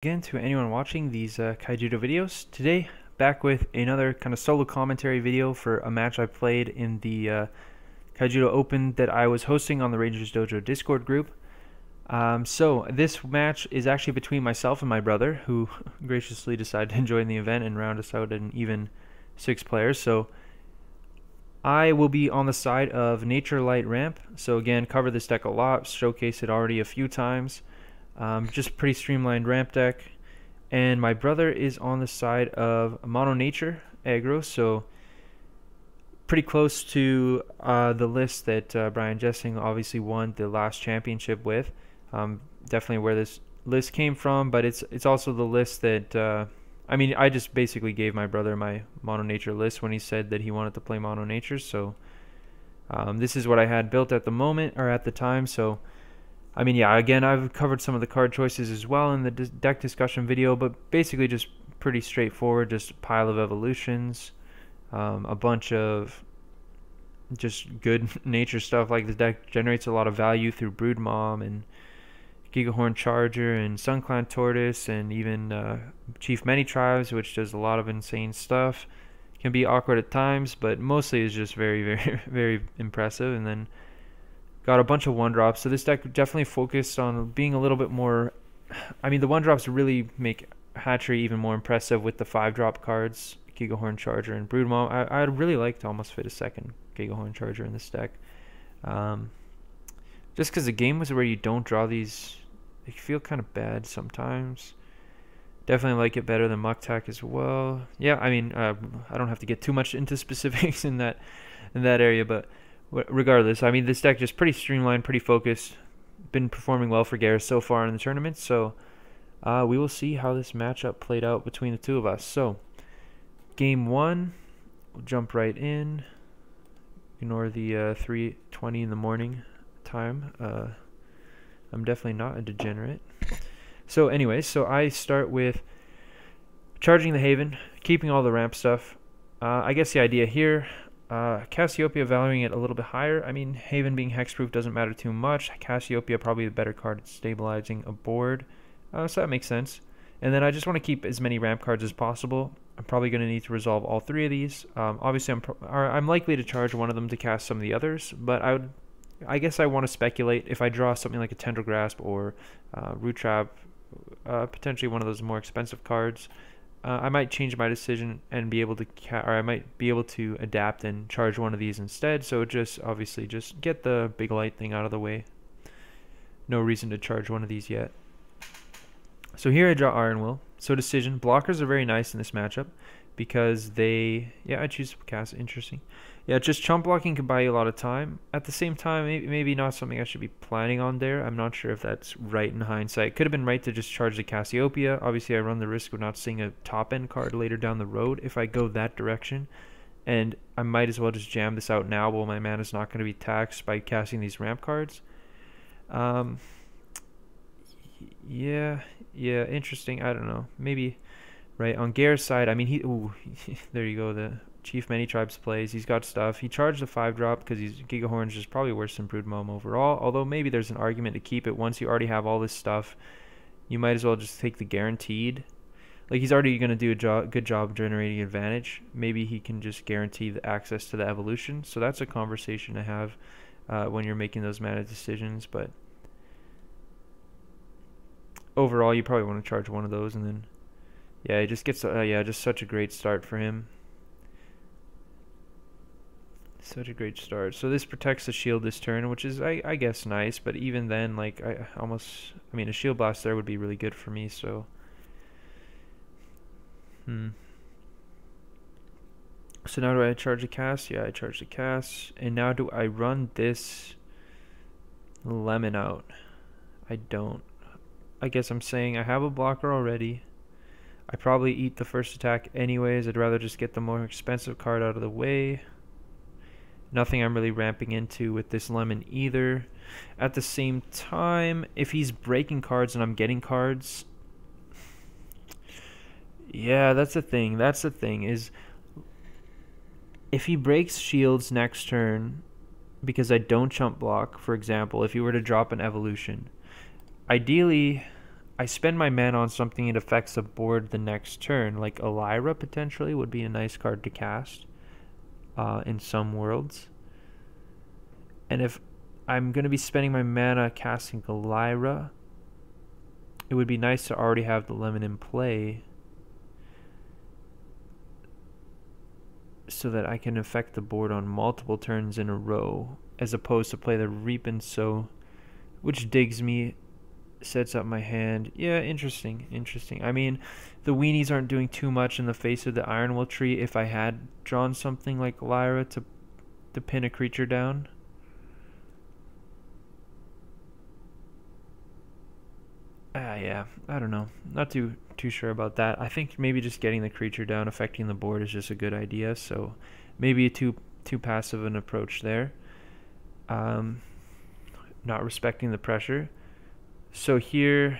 Again to anyone watching these Kaijudo videos. Today, back with another kind of solo commentary video for a match I played in the Kaijudo Open that I was hosting on the Rangers Dojo Discord group. So this match is actually between myself and my brother, who graciously decided to join the event and round us out in even 6 players. So I will be on the side of Nature Light Ramp. So again, cover this deck a lot, showcase it already a few times. Just pretty streamlined ramp deck. And my brother is on the side of Mono Nature aggro, so pretty close to the list that Brian Jessing obviously won the last championship with. Definitely where this list came from, but it's also the list that I just basically gave my brother my Mono Nature list when he said that he wanted to play Mono Nature, so this is what I had built at the moment, or at the time. So again, I've covered some of the card choices as well in the deck discussion video, but basically just pretty straightforward, just a pile of evolutions, a bunch of just good nature stuff. Like the deck generates a lot of value through Brood Mom and Gigahorn Charger and Sunclan Tortoise and even Chief Many Tribes, which does a lot of insane stuff. Can be awkward at times, but mostly is just very, very, very impressive. And then got a bunch of 1-drops, so this deck definitely focused on being a little bit more. The 1-drops really make Hatchery even more impressive with the 5-drop cards, Gigahorn Charger and Brood Mom. I'd really like to almost fit a second Gigahorn Charger in this deck. Just because the game was where you don't draw these, they feel kind of bad sometimes. Definitely like it better than Muktak as well. Yeah, I don't have to get too much into specifics in that area, but regardless, this deck just pretty streamlined, pretty focused. Been performing well for Gareth so far in the tournament, so we will see how this matchup played out between the two of us. So, game 1, we'll jump right in. Ignore the 3:20 in the morning time. I'm definitely not a degenerate. So anyways, so I start with charging the Haven, keeping all the ramp stuff. I guess the idea here, Cassiopeia valuing it a little bit higher. Haven being hexproof doesn't matter too much. Cassiopeia probably the better card at stabilizing a board, so that makes sense. And then I just want to keep as many ramp cards as possible. I'm probably going to need to resolve all 3 of these. Obviously, I'm likely to charge one of them to cast some of the others, but I guess I want to speculate if I draw something like a Tendril Grasp or Root Trap, potentially one of those more expensive cards. I might change my decision and be able to, I might be able to adapt and charge one of these instead. So obviously just get the big light thing out of the way. No reason to charge one of these yet. So here I draw Iron Will. So decision. Blockers are very nice in this matchup because I choose cast. Interesting. Yeah, just chump blocking can buy you a lot of time. At the same time, maybe not something I should be planning on there. I'm not sure if that's right in hindsight. Could have been right to just charge the Cassiopeia. Obviously, I run the risk of not seeing a top-end card later down the road if I go that direction. And I might as well just jam this out now while my mana is not going to be taxed by casting these ramp cards. Yeah, interesting. I don't know. Maybe right on Gareth's side. There you go. The Chief Many Tribes plays. He's got stuff. He charged the 5-drop because Gigahorn's just probably worse than Brood Mom overall. Although maybe there's an argument to keep it once you already have all this stuff. You might as well just take the guaranteed. Like, he's already going to do a good job generating advantage. Maybe he can just guarantee the access to the evolution. So that's a conversation to have when you're making those mana decisions. But overall, you probably want to charge one of those, and then he just gets just such a great start for him. Such a great start. So this protects the shield this turn, which is I guess nice, but even then, like, a shield blast there would be really good for me. So so now do I charge the cast? Yeah, I charge the cast. And now do I run this lemon out? I don't. I guess I'm saying I have a blocker already. I probably eat the first attack anyways. I'd rather just get the more expensive card out of the way. Nothing I'm really ramping into with this lemon either. At the same time, if he's breaking cards and I'm getting cards, yeah, that's the thing. That's the thing, is if he breaks shields next turn because I don't chump block, for example, if he were to drop an evolution, ideally I spend my mana on something, it affects the board the next turn. Like Elira potentially would be a nice card to cast in some worlds. And if I'm going to be spending my mana casting Elira, it would be nice to already have the lemon in play so that I can affect the board on multiple turns in a row, as opposed to play the Reap and Sow, which digs me, sets up my hand. Yeah, interesting. I mean, the weenies aren't doing too much in the face of the Ironwool tree if I had drawn something like Lyra to pin a creature down. Yeah, I don't know. Not too sure about that. I think maybe just getting the creature down, affecting the board is just a good idea. So maybe a too passive an approach there. Not respecting the pressure. So here,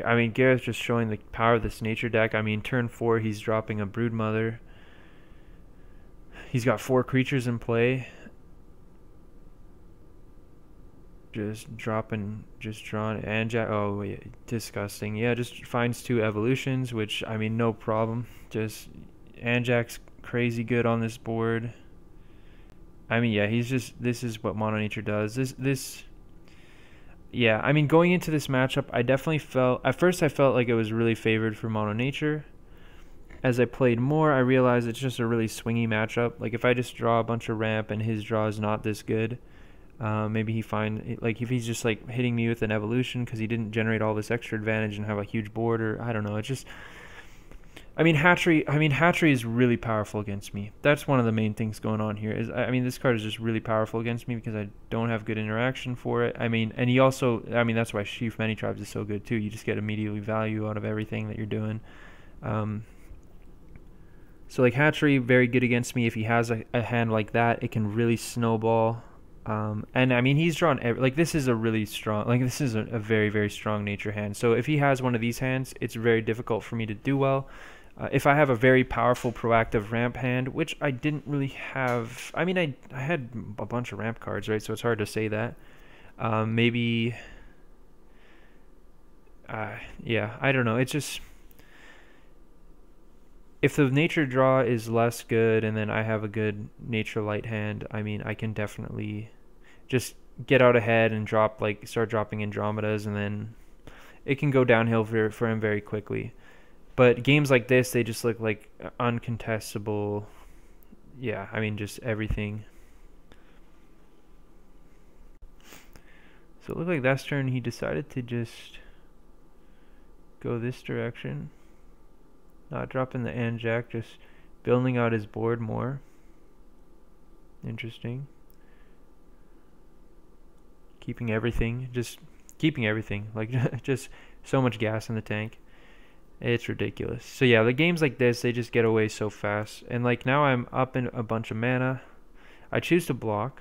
I mean, Gareth just showing the power of this nature deck. I mean, turn 4, he's dropping a Broodmother. He's got 4 creatures in play. Just drawing Anjak. Oh, yeah, disgusting. Yeah, just finds 2 evolutions, which, I mean, no problem. Just Anjak's crazy good on this board. I mean, yeah, this is what Mono Nature does. Yeah, I mean, going into this matchup, I definitely felt, at first I felt like it was really favored for Mono Nature. As I played more, I realized it's just a really swingy matchup. Like, if I just draw a bunch of ramp and his draw is not this good, maybe like, if he's just, like, hitting me with an evolution because he didn't generate all this extra advantage and have a huge board, or, I don't know, it's just... I mean, Hatchery is really powerful against me. That's one of the main things going on here. I mean, this card is just really powerful against me because I don't have good interaction for it. I mean, and he also, I mean, that's why Sheaf Many Tribes is so good too. You just get immediately value out of everything that you're doing. So like Hatchery, very good against me. If he has a hand like that, it can really snowball. And I mean, he's drawn like this is a really strong, like this is a very, very strong nature hand. So if he has one of these hands, it's very difficult for me to do well. If I have a very powerful proactive ramp hand, which I didn't really have, I mean, I had a bunch of ramp cards, right? So it's hard to say that. Maybe, yeah, I don't know. It's just, if the nature draw is less good and then I have a good nature light hand, I mean, I can definitely just get out ahead and start dropping Andromedas, and then it can go downhill for him very quickly. But games like this, they just look like uncontestable. Yeah, I mean, just everything. So it looked like that turn he decided to just go this direction. Not dropping the Anjak, just building out his board more. Interesting. Keeping everything. Like, just so much gas in the tank. It's ridiculous. So yeah, the games like this, they just get away so fast. And like now I'm up in a bunch of mana. I choose to block,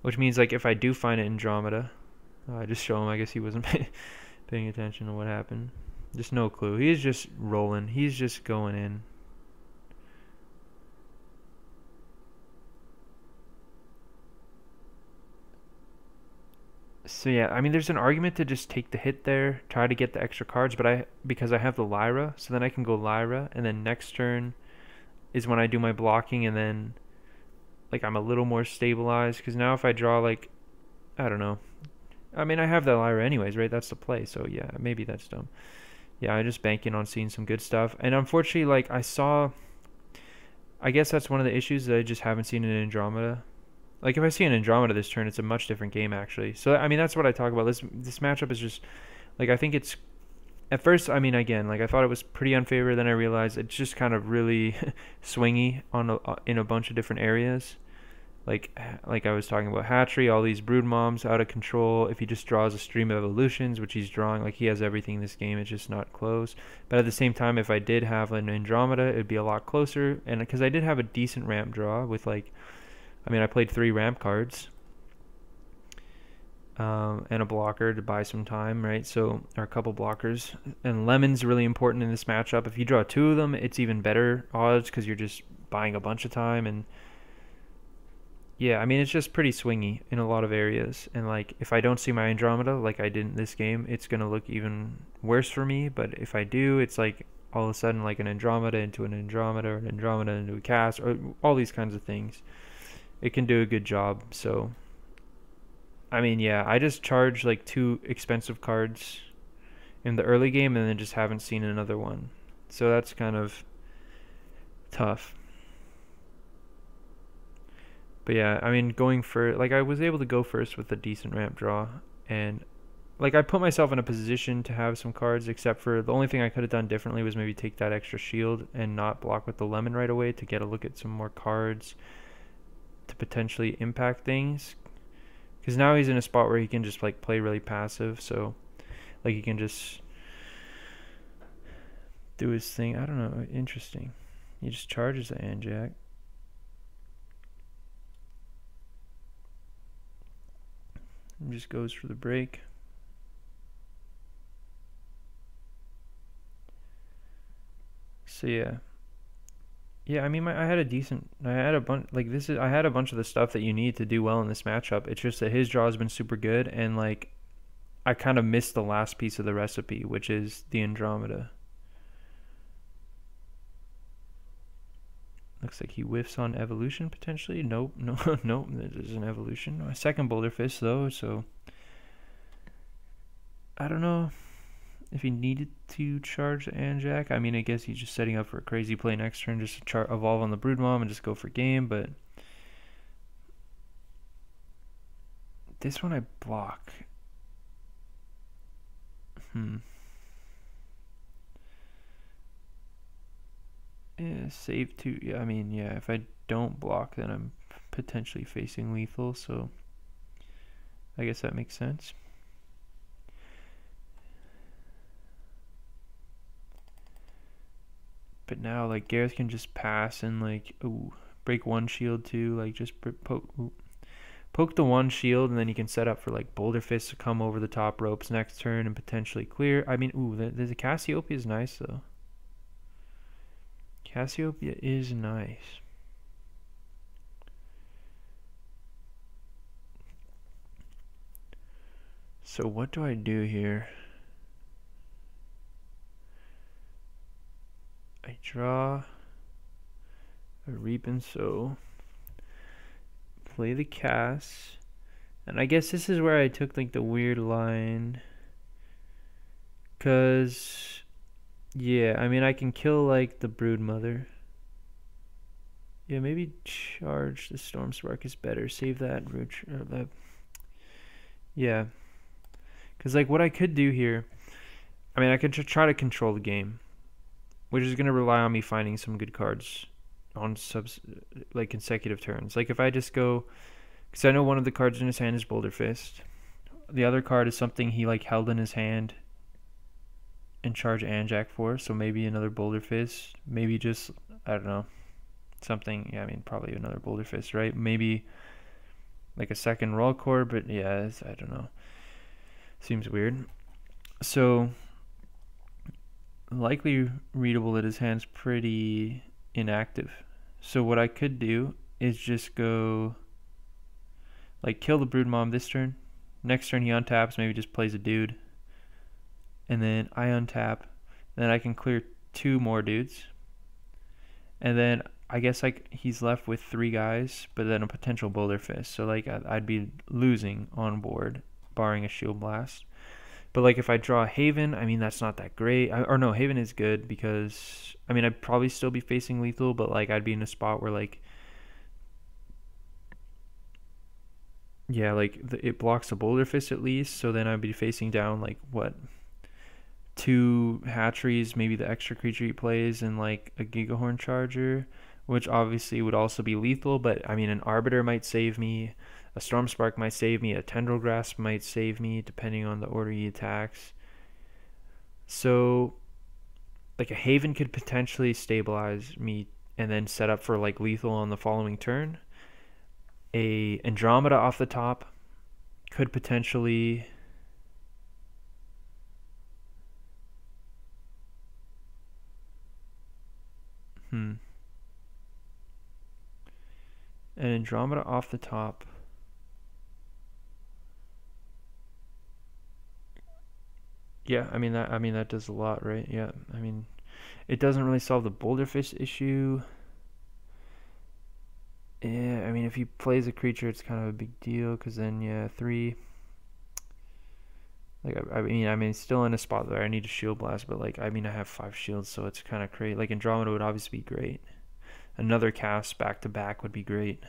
which means like if I do find an Andromeda, I just show him. I guess he wasn't paying attention to what happened. Just no clue. He's just rolling. He's just going in. So yeah, I mean, there's an argument to just take the hit there, try to get the extra cards, but because I have the Lyra, so then I can go Lyra, and then next turn is when I do my blocking, and then like I'm a little more stabilized, because now if I draw like, I don't know, I mean, I have the Lyra anyways, right? That's the play, so yeah, maybe that's dumb. Yeah, I just banking on seeing some good stuff, and unfortunately, like I guess that's one of the issues, that I just haven't seen an Andromeda. Like, if I see an Andromeda this turn, it's a much different game, actually. So, I mean, that's what I talk about. This matchup is just, like, I think it's, at first, I mean, again, like, I thought it was pretty unfavored, then I realized it's just kind of really swingy in a bunch of different areas. Like I was talking about Hatchery, all these brood moms out of control. If he just draws a stream of evolutions, which he's drawing, like, he has everything in this game, it's just not close. But at the same time, if I did have an Andromeda, it'd be a lot closer. And because I did have a decent ramp draw with, like, I mean, I played 3 ramp cards and a blocker to buy some time, right? So, or a couple blockers. And Lemon's really important in this matchup. If you draw 2 of them, it's even better odds because you're just buying a bunch of time. And Yeah, I mean it's just pretty swingy in a lot of areas, and like if I don't see my Andromeda like I did in this game, it's gonna look even worse for me. But if I do, it's like all of a sudden like an Andromeda into an Andromeda, or an Andromeda into a cast, or all these kinds of things. It can do a good job. So I mean, yeah, I just charge like 2 expensive cards in the early game, and then just haven't seen another one. So that's kind of tough. But yeah, I mean, going for like I was able to go first with a decent ramp draw, and like I put myself in a position to have some cards, except for the only thing I could have done differently was maybe take that extra shield and not block with the lemon right away to get a look at some more cards to potentially impact things. Because now he's in a spot where he can just like play really passive, so like he can just do his thing. I don't know, interesting. He just charges the Anjac. And just goes for the break. So yeah. I mean, I had a decent. I had a bunch like this is. I had a bunch of the stuff that you need to do well in this matchup. It's just that his draw has been super good, and like I kind of missed the last piece of the recipe, which is the Andromeda. Looks like he whiffs on evolution potentially. Nope, no, nope. There's an evolution. A second Boulder Fist though, so I don't know if he needed to charge the Anjac. I mean, I guess he's just setting up for a crazy play next turn, just to evolve on the Broodmom and just go for game. But this one I block. Yeah, save 2. Yeah, I mean, yeah, if I don't block, then I'm potentially facing lethal, so I guess that makes sense. But now, like, Gareth can just pass and, like, ooh, break one shield too, like, just poke the one shield, and then he can set up for, like, Boulder Fist to come over the top ropes next turn and potentially clear. I mean, ooh, the Cassiopeia is nice, though. Cassiopeia is nice. So what do I do here? I draw a Reap and Sow, play the cast, and I guess this is where I took like the weird line, cause yeah, I mean I can kill like the Broodmother. Yeah, maybe charge the Stormspark is better. Save that that. Yeah, cause like what I could do here, I mean I could try to control the game, which is gonna rely on me finding some good cards on like consecutive turns. Like if I just go, because I know one of the cards in his hand is Boulder Fist. The other card is something he like held in his hand and charge Anjac for, so maybe another Boulder Fist. Maybe just, I don't know, something, yeah, I mean probably another Boulder Fist, right? Maybe like a second Roll Core, but yeah, I don't know. Seems weird. So likely readable that his hand's pretty inactive. So what I could do is just go like kill the Broodmom this turn. Next turn he untaps, maybe just plays a dude. And then I untap. Then I can clear 2 more dudes. And then I guess like he's left with 3 guys, but then a potential Boulder Fist. So like I'd be losing on board, barring a Shield Blast. But like if I draw Haven, I mean that's not that great. Or no, Haven is good because I mean I'd probably still be facing lethal, but like I'd be in a spot where like yeah, like it blocks a Boulder Fist at least. So then I'd be facing down like what, 2 hatcheries, maybe the extra creature he plays, and like a Gigahorn Charger, which obviously would also be lethal. But I mean an Arbiter might save me. A Stormspark might save me, a Tendril Grasp might save me, depending on the order he attacks. So, like a Haven could potentially stabilize me and then set up for like lethal on the following turn. A Andromeda off the top could potentially... an Andromeda off the top. Yeah, I mean that does a lot, right? Yeah, I mean it doesn't really solve the boulderfish issue. Yeah, I mean if he plays a creature, it's kind of a big deal because then yeah, 3. Like I mean, still in a spot where I need a shield blast, but like I mean, I have 5 shields, so it's kind of crazy. Like Andromeda would obviously be great. Another cast back to back would be great.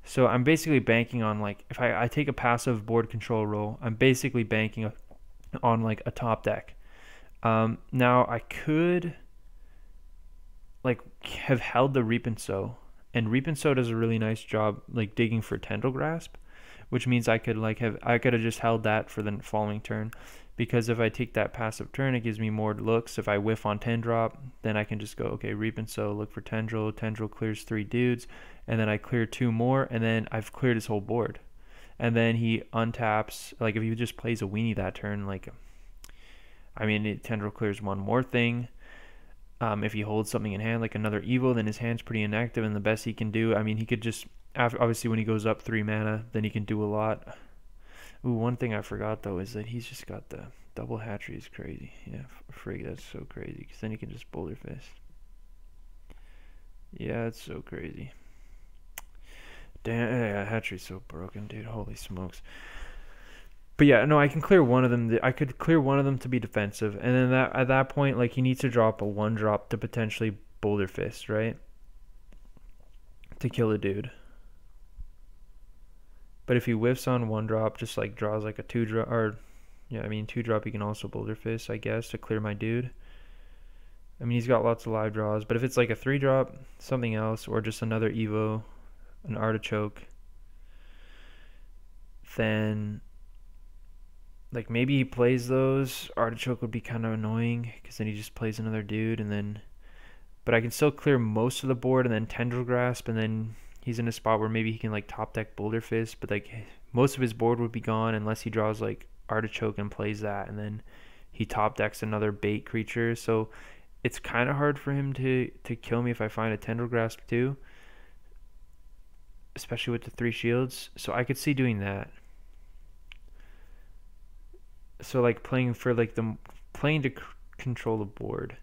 So I'm basically banking on like if I take a passive board control role, I'm basically banking on like a top deck. Now I could like have held the Reap and Sow, and Reap and Sow does a really nice job like digging for Tendril Grasp, which means I could have just held that for the following turn, because if I take that passive turn, it gives me more looks. If I whiff on 10 drop, then I can just go, okay, Reap and Sow, look for Tendril. Tendril clears 3 dudes, and then I clear 2 more, and then I've cleared his whole board. And then he untaps, like if he just plays a weenie that turn, like, I mean, Tendril clears 1 more thing. If he holds something in hand, like another Evo, then his hand's pretty inactive, and the best he can do, I mean, he could just, obviously when he goes up 3 mana, then he can do a lot. Ooh, one thing I forgot though is that he's just got the double hatchery is crazy. Yeah, frig, that's so crazy, because then he can just boulder fist. Yeah, it's so crazy. Damn, yeah, hatchery's so broken, dude. Holy smokes. But yeah, no, I can clear one of them. I could clear one of them to be defensive, and then at that point, like he needs to drop a 1-drop to potentially boulder fist, right? To kill a dude. But if he whiffs on 1-drop, just like draws like a 2-drop, or yeah, I mean 2-drop, he can also boulder fist, I guess, to clear my dude. I mean, he's got lots of live draws, but if it's like a 3-drop, something else, or just another Evo, an artichoke, then like maybe he plays those. Artichoke would be kind of annoying because then he just plays another dude, and then, but I can still clear most of the board and then Tendril Grasp, and then he's in a spot where maybe he can like top deck Boulder Fist, but like most of his board would be gone unless he draws like Artichoke and plays that, and then he top decks another bait creature. So it's kind of hard for him to kill me if I find a Tendril Grasp too, especially with the 3 shields. So I could see doing that. So like playing to control the board.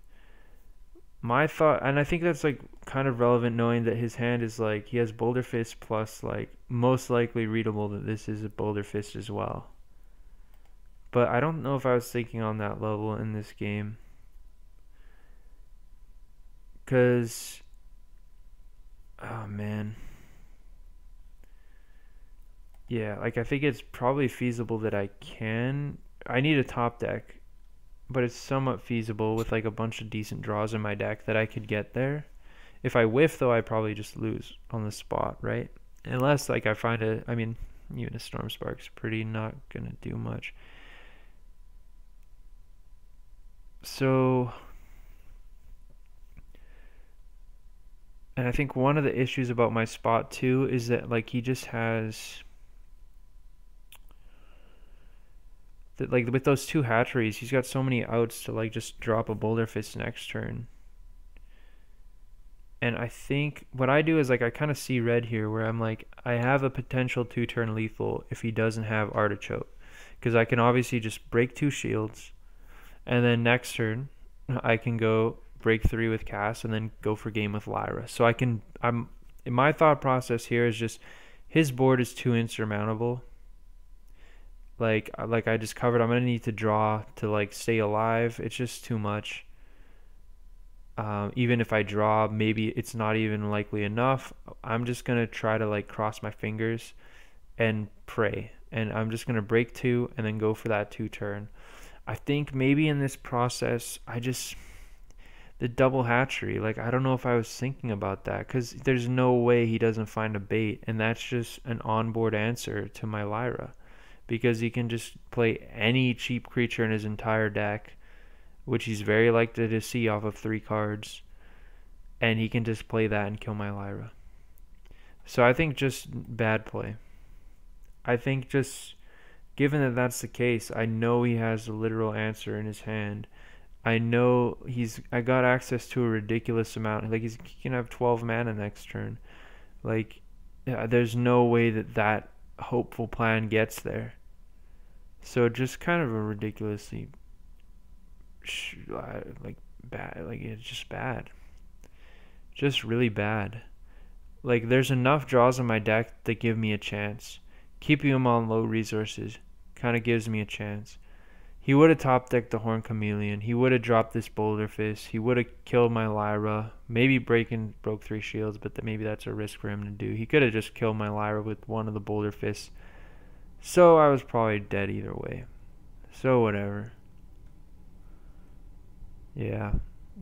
My thought, and I think that's like kind of relevant knowing that his hand is like he has Boulder Fist plus like most likely readable that this is a Boulder Fist as well. But I don't know if I was thinking on that level in this game, because oh man, yeah, like I think it's probably feasible that I need a top deck, but it's somewhat feasible with like a bunch of decent draws in my deck that I could get there. If I whiff though, I probably just lose on the spot, right? Unless like I find even a Storm Spark's pretty not gonna do much. So, and I think one of the issues about my spot too is that like he just has that, like with those 2 hatcheries, he's got so many outs to like just drop a Boulder Fist next turn. And I think what I do is like I kind of see red here where I'm like I have a potential 2-turn lethal if he doesn't have Artichoke, because I can obviously just break 2 shields, and then next turn I can go break 3 with Cass and then go for game with Lyra. So my thought process here is just his board is too insurmountable. Like I just covered, I'm gonna need to draw to like stay alive. It's just too much. Even if I draw, maybe it's not even likely enough. I'm just gonna try to like cross my fingers and pray, and I'm just gonna break 2 and then go for that 2-turn. I think maybe in this process the double hatchery, like I don't know if I was thinking about that, because there's no way he doesn't find a bait, and that's just an onboard answer to my Lyra, because he can just play any cheap creature in his entire deck, which he's very likely to see off of 3 cards, and he can just play that and kill my Lyra. So I think just bad play. I think just given that that's the case, I know he has a literal answer in his hand. I know I got access to a ridiculous amount. Like he can have 12 mana next turn. Like, yeah, there's no way that hopeful plan gets there. So just kind of a ridiculously like bad. Like it's just bad. Just really bad. Like there's enough draws in my deck that give me a chance. Keeping him on low resources kind of gives me a chance. He would have top decked the Horn Chameleon. He would have dropped this Boulder Fist. He would have killed my Lyra. Maybe broke 3 shields, but maybe that's a risk for him to do. He could have just killed my Lyra with one of the Boulder Fists. So I was probably dead either way. So whatever. Yeah.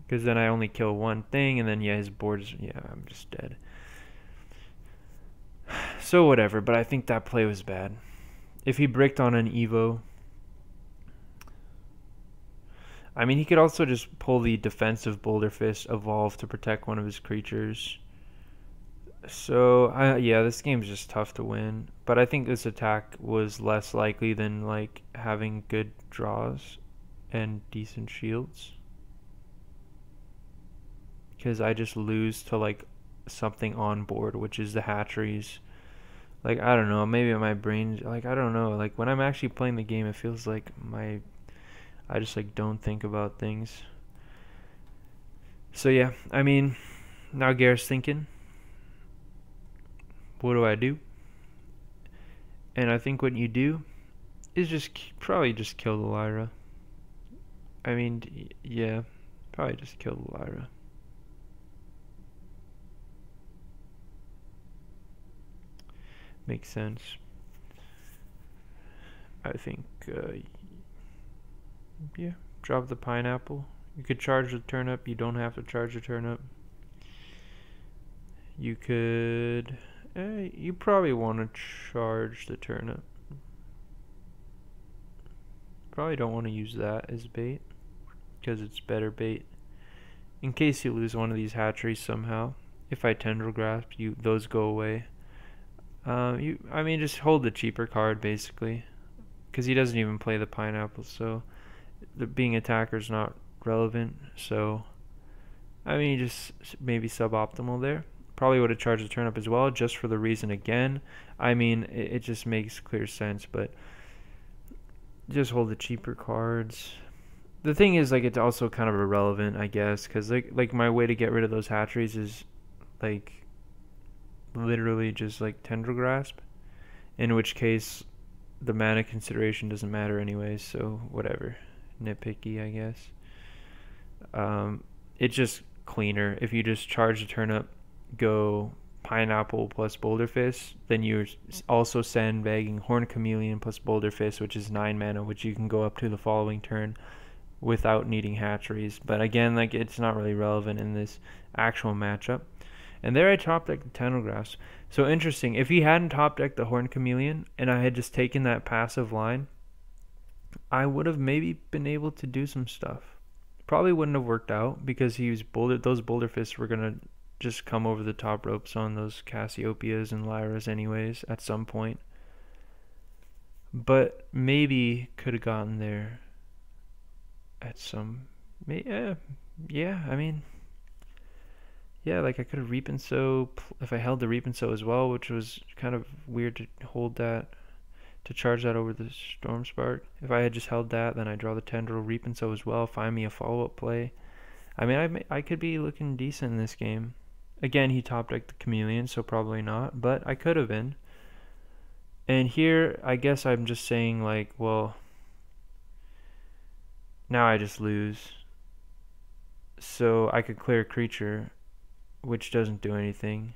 Because then I only kill one thing, and then, yeah, his board's... Yeah, I'm just dead. So whatever, but I think that play was bad. If he bricked on an Evo... I mean, he could also just pull the defensive Boulder Fist, evolve to protect one of his creatures. So, yeah, this game's just tough to win. But I think this attack was less likely than, like, having good draws and decent shields. Because I just lose to, like, something on board, which is the hatcheries. Like, I don't know, maybe my brain, like, I don't know. Like, when I'm actually playing the game, it feels like I just like don't think about things. So yeah, I mean, now Gareth's thinking, what do I do? And I think what you do is just probably just kill the Lyra. I mean, yeah, probably just kill the Lyra. Makes sense. I think, yeah, drop the pineapple. You could charge the turnip. You don't have to charge the turnip. You could... you probably want to charge the turnip. Probably don't want to use that as bait, because it's better bait. In case you lose one of these hatcheries somehow. If I tendril grasp, those go away. I mean, just hold the cheaper card, basically. Because he doesn't even play the pineapple, so... being attacker's not relevant, so I mean just maybe suboptimal there. Probably would have charged the turnip as well, just for the reason again. I mean it just makes clear sense, but just hold the cheaper cards. The thing is, like, it's also kind of irrelevant, I guess, because like my way to get rid of those hatcheries is like literally just like tendril grasp, in which case the mana consideration doesn't matter anyways, so whatever. Nitpicky, I guess. It's just cleaner if you just charge the turnip, go pineapple plus Boulder Fist, then you're also sandbagging Horn Chameleon plus Boulder Fist, which is 9 mana, which you can go up to the following turn without needing hatcheries. But again, like, it's not really relevant in this actual matchup. And there I top decked the tendril grasp. So interesting, if he hadn't top decked the Horn Chameleon and I had just taken that passive line, I would have maybe been able to do some stuff. Probably wouldn't have worked out because those Boulder Fists were going to just come over the top ropes on those Cassiopeias and Lyras anyways at some point. But maybe could have gotten there at some... Yeah, I mean... Yeah, like I could have Reap and Sow if I held the Reap and Sow as well, which was kind of weird to hold that, to charge that over the Storm Spark. If I had just held that, then I draw the Tendril, Reap and Sow as well, find me a follow-up play. I mean, I could be looking decent in this game. Again, he top decked the Chameleon, so probably not, but I could have been. And here, I guess I'm just saying, like, well, now I just lose. So I could clear a creature, which doesn't do anything.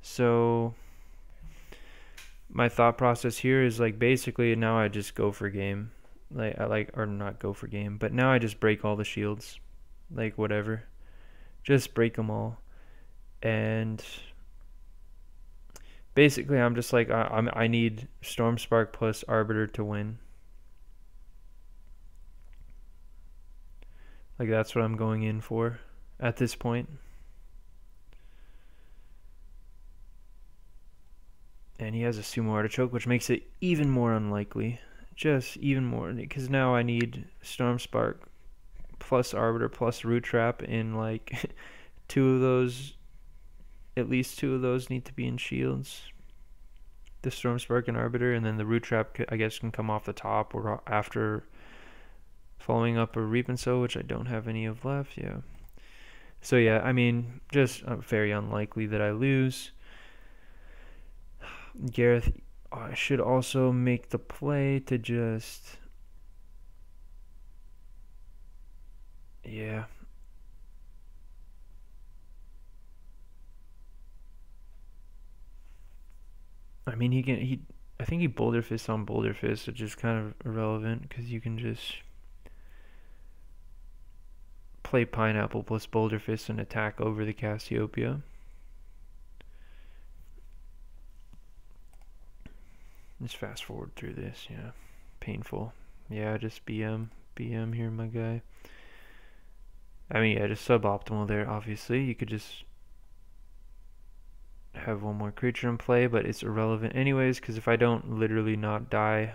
So my thought process here is, like, basically now I just go for game. Or not go for game, but now I just break all the shields. Like, whatever. Just break them all. And basically I'm just like, I need Storm Spark plus Arbiter to win. Like, that's what I'm going in for at this point. And he has a Sumo Artichoke, which makes it even more unlikely. Just even more, because now I need Storm Spark plus Arbiter plus Root Trap in like two of those. At least two of those need to be in shields. The Stormspark and Arbiter, and then the Root Trap I guess can come off the top or after following up a Reap and Sow, which I don't have any of left. Yeah. So yeah, I mean, just very unlikely that I lose. Gareth, I should also make the play to just... Yeah. I mean, I think he Boulder Fist on Boulder Fist, which is kind of irrelevant because you can just play Pineapple plus Boulder Fist and attack over the Cassiopeia. Let's fast forward through this. Yeah, painful. Yeah, just BM here, my guy. I mean, yeah, just suboptimal there. Obviously, you could just have one more creature in play, but it's irrelevant anyways because if I don't literally not die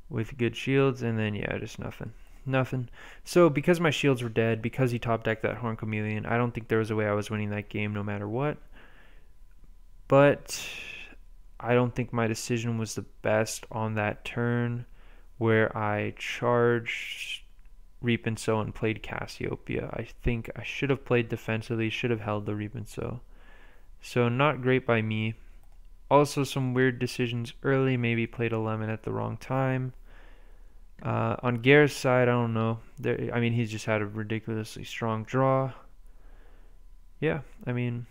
with good shields, and then yeah, just nothing. So because my shields were dead, because he top decked that Horn Chameleon, I don't think there was a way I was winning that game no matter what. But I don't think my decision was the best on that turn where I charged Reap and Sow and played Cassiopeia. I think I should have played defensively, should have held the Reap and Sow. So not great by me. Also some weird decisions early, maybe played a lemon at the wrong time. On Gareth's side, I don't know. I mean, he's just had a ridiculously strong draw. Yeah, I mean,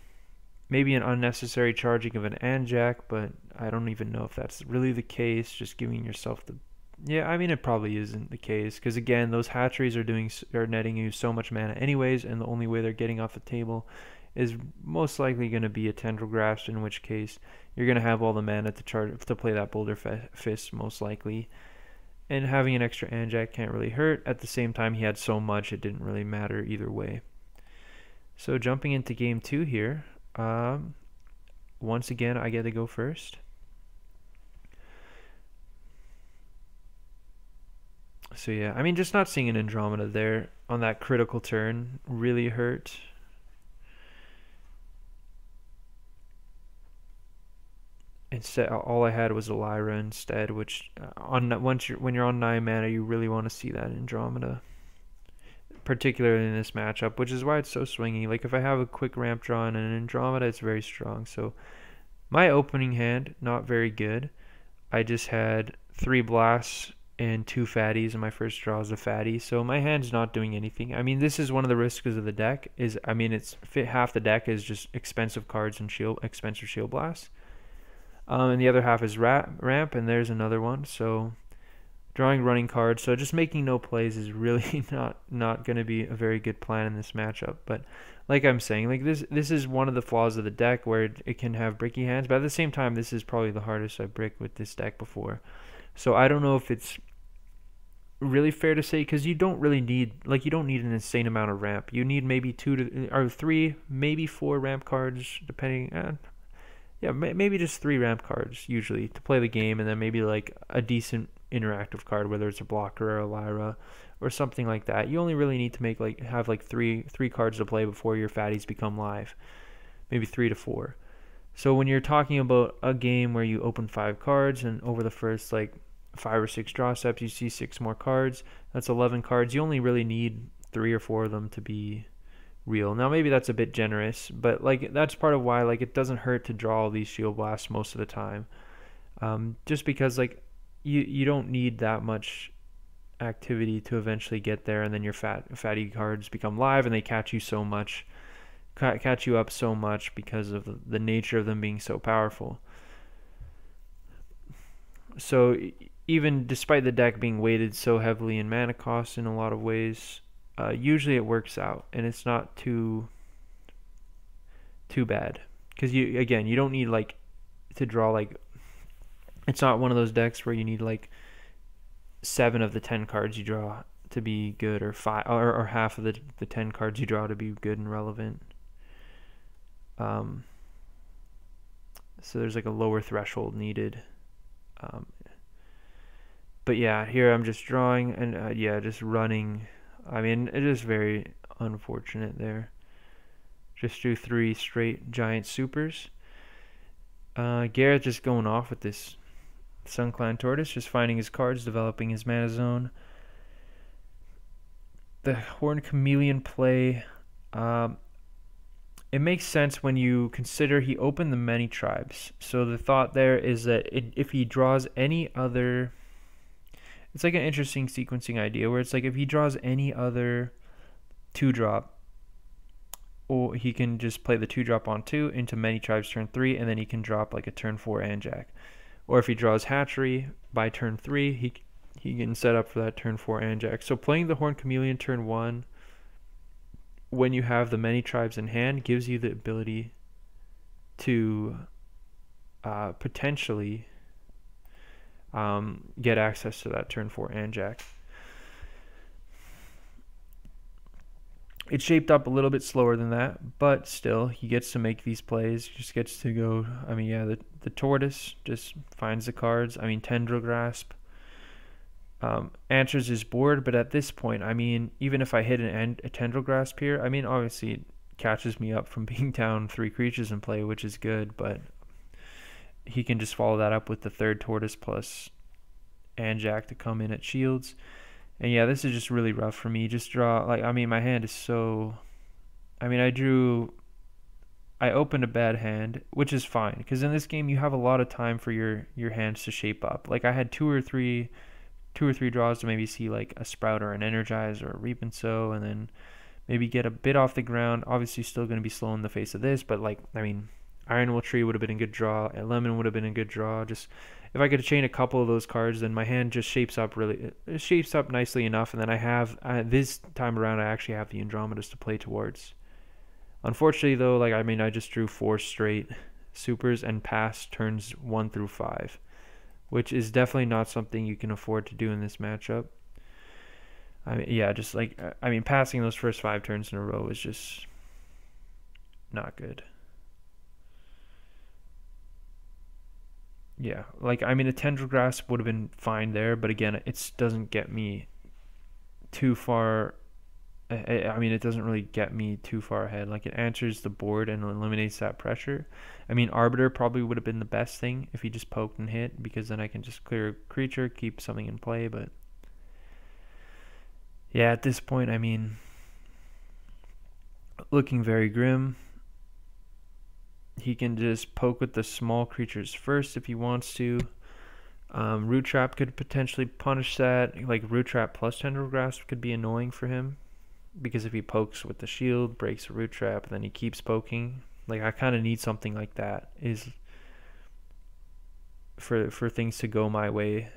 maybe an unnecessary charging of an Anjac, but I don't even know if that's really the case. Just giving yourself the... Yeah, I mean, it probably isn't the case. Because again, those hatcheries are netting you so much mana anyways, and the only way they're getting off the table is most likely going to be a Tendril Grasp, in which case you're going to have all the mana to play that Boulder Fist most likely. And having an extra Anjac can't really hurt. At the same time, he had so much it didn't really matter either way. So jumping into game 2 here, once again I get to go first. So yeah, I mean, just not seeing an Andromeda there on that critical turn really hurt. Instead, all I had was a Lyra instead, which when you're on 9 mana, you really want to see that Andromeda, particularly in this matchup, which is why it's so swingy. Like if I have a quick ramp draw and an Andromeda, it's very strong. So my opening hand, not very good. I just had 3 blasts and 2 fatties, and my first draw is a fatty. So my hand's not doing anything. I mean, this is one of the risks of the deck. I mean, it's half the deck is just expensive cards and expensive shield blasts. And the other half is ramp, and there's another one. So drawing running cards. So just making no plays is really not going to be a very good plan in this matchup. But like I'm saying, like this is one of the flaws of the deck where it can have bricky hands. But at the same time, this is probably the hardest I've bricked with this deck before. So I don't know if it's really fair to say, because you don't really need an insane amount of ramp. You need maybe 2 or 3, maybe 4 ramp cards, depending. Yeah, maybe just 3 ramp cards usually to play the game, and then maybe like a decent interactive card, whether it's a blocker or a Lyra or something like that. You only really need to have three cards to play before your fatties become live, maybe 3 to 4. So when you're talking about a game where you open 5 cards and over the first 5 or 6 draw steps you see 6 more cards, that's 11 cards. You only really need 3 or 4 of them to be real. Now maybe that's a bit generous, but that's part of why it doesn't hurt to draw all these shield blasts most of the time, just because you don't need that much activity to eventually get there, and then your fatty cards become live and they catch you up so much because of the nature of them being so powerful. So even despite the deck being weighted so heavily in mana cost in a lot of ways, usually it works out, and it's not too bad, because you don't need to draw it's not one of those decks where you need 7 of the 10 cards you draw to be good, or 5 or half of the 10 cards you draw to be good and relevant. So there's a lower threshold needed. But yeah, here I'm just drawing and just running I mean, it is very unfortunate there. Just drew 3 straight giant supers. Gareth just going off with this Sun Clan Tortoise, just finding his cards, developing his mana zone. The Horned Chameleon play, it makes sense when you consider he opened the many tribes. So the thought there is that if he draws any other, it's like an interesting sequencing idea where it's like if he draws any other 2-drop, or he can just play the 2-drop on 2 into many tribes turn 3, and then he can drop like a turn 4 Anjak. Or if he draws Hatchery by turn 3, he can set up for that turn 4 Anjak. So playing the Horned Chameleon turn 1 when you have the many tribes in hand gives you the ability to potentially get access to that turn 4 Anjak. It's shaped up a little bit slower than that, but still, he gets to make these plays. Just gets to go. I mean, yeah, the Tortoise just finds the cards. I mean, Tendril Grasp answers his board, but at this point, I mean, even if I hit a Tendril Grasp here, I mean, obviously it catches me up from being down 3 creatures in play, which is good, but he can just follow that up with the 3rd Tortoise plus Anjak to come in at shields. And yeah, this is just really rough for me. Just draw, like, I mean, my hand is so, I mean, I opened a bad hand, which is fine, because in this game you have a lot of time for your hands to shape up. Like, I had two or three draws to maybe see like a Sprout or an Energize or a Reap and Sow, and then maybe get a bit off the ground. Obviously still going to be slow in the face of this, but like, I mean, Ironwool Tree would have been a good draw, and Lemon would have been a good draw. Just if I could chain a couple of those cards, then my hand just shapes up nicely enough, and then I have this time around I actually have the Andromedas to play towards. Unfortunately though, like, I mean, I just drew 4 straight supers and passed turns 1 through 5, which is definitely not something you can afford to do in this matchup. I mean, yeah, just like, I mean, passing those first 5 turns in a row is just not good. Yeah, like, I mean, a Tendril Grasp would have been fine there, but again, it doesn't get me too far. I mean, it doesn't really get me too far ahead. Like, it answers the board and eliminates that pressure. I mean, Arbiter probably would have been the best thing if he just poked and hit, because then I can just clear a creature, keep something in play, but yeah, at this point, I mean, looking very grim. He can just poke with the small creatures first if he wants to. Root Trap could potentially punish that. Like, Root Trap plus Tendril Grasp could be annoying for him, because if he pokes with the shield, breaks a Root Trap, and then he keeps poking. Like, I kind of need something like that is for things to go my way.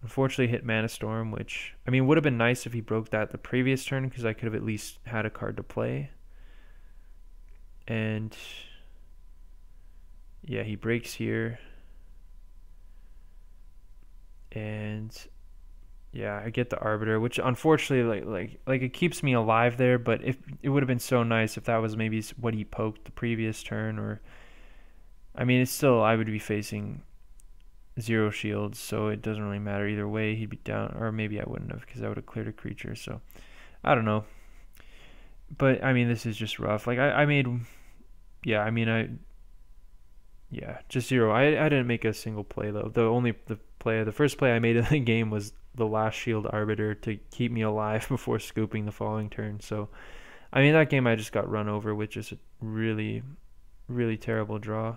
Unfortunately, hit Mana Storm, which, I mean, would have been nice if he broke that the previous turn, because I could have at least had a card to play. And yeah, he breaks here, and yeah, I get the Arbiter, which unfortunately, like it keeps me alive there. But if it would have been so nice if that was maybe what he poked the previous turn, or, I mean, it's still, I would be facing 0 shields, so it doesn't really matter either way. He'd be down, or maybe I wouldn't have, because I would have cleared a creature. So I don't know. But I mean, this is just rough. Like, I made, yeah, I mean, just 0. I didn't make a single play though. The first play I made in the game was the last shield Arbiter to keep me alive before scooping the following turn. So, I mean, that game I just got run over with just a really, really terrible draw.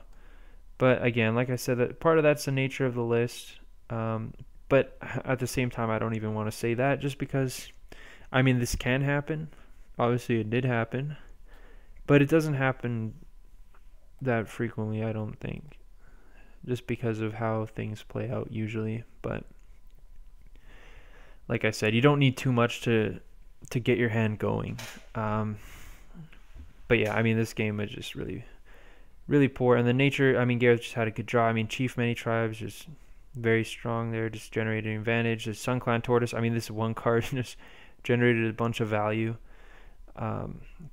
But again, like I said, that part of that's the nature of the list. But at the same time, I don't even want to say that, just because, I mean, this can happen. Obviously, it did happen, but it doesn't happen that frequently, I don't think, just because of how things play out usually. But like I said, you don't need too much to get your hand going. But yeah, I mean, this game is just really, really poor. And the nature, I mean, Gareth just had a good draw. I mean, Chief Many Tribes just very strong there, just generating advantage. The Sun Clan Tortoise, I mean, this one card just generated a bunch of value.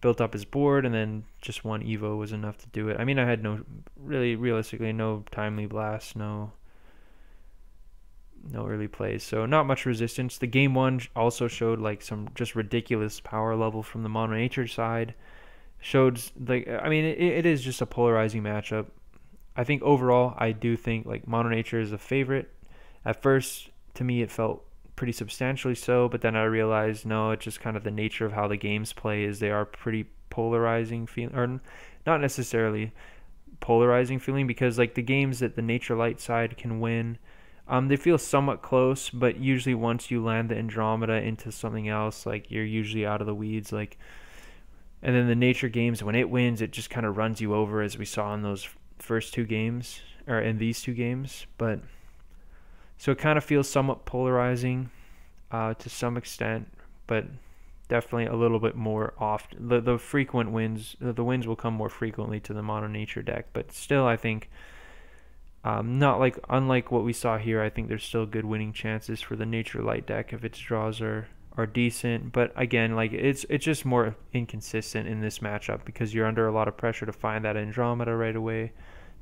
Built up his board, and then just 1 Evo was enough to do it. I mean, I had realistically no Timely Blast, no no early plays, so not much resistance. The game one also showed like some just ridiculous power level from the Mono Nature side. Showed like, I mean, it is just a polarizing matchup. I think overall, I do think like Mono Nature is a favorite. At first, to me, it felt pretty substantially so, but then I realized no, it's just kind of the nature of how the games play is they are pretty polarizing feeling, or not necessarily polarizing feeling, because like the games that the Nature Light side can win, they feel somewhat close, but usually once you land the Andromeda into something else, like you're usually out of the weeds, like. And then the Nature games, when it wins, it just kind of runs you over, as we saw in those first two games, or in these two games. But so it kind of feels somewhat polarizing to some extent, but definitely a little bit more often. The frequent wins, the wins will come more frequently to the Mono Nature deck, but still, I think. Not like unlike what we saw here, I think there's still good winning chances for the Nature Light deck if its draws are decent. But again, like it's just more inconsistent in this matchup because you're under a lot of pressure to find that Andromeda right away,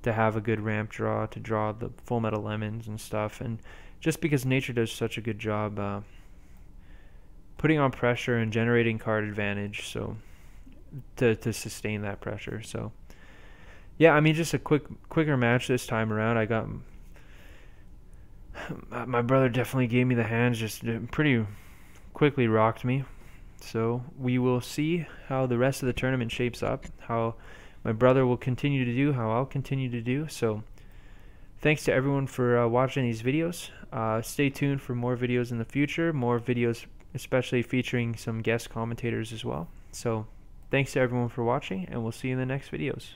to have a good ramp draw, to draw the Full Metal Lemons and stuff, and just because Nature does such a good job putting on pressure and generating card advantage, so to sustain that pressure. So. Yeah, I mean, just a quicker match this time around. I got my brother definitely gave me the hands, just pretty quickly rocked me. So we will see how the rest of the tournament shapes up, how my brother will continue to do, how I'll continue to do. So thanks to everyone for watching these videos. Stay tuned for more videos in the future, more videos especially featuring some guest commentators as well. So thanks to everyone for watching, and we'll see you in the next videos.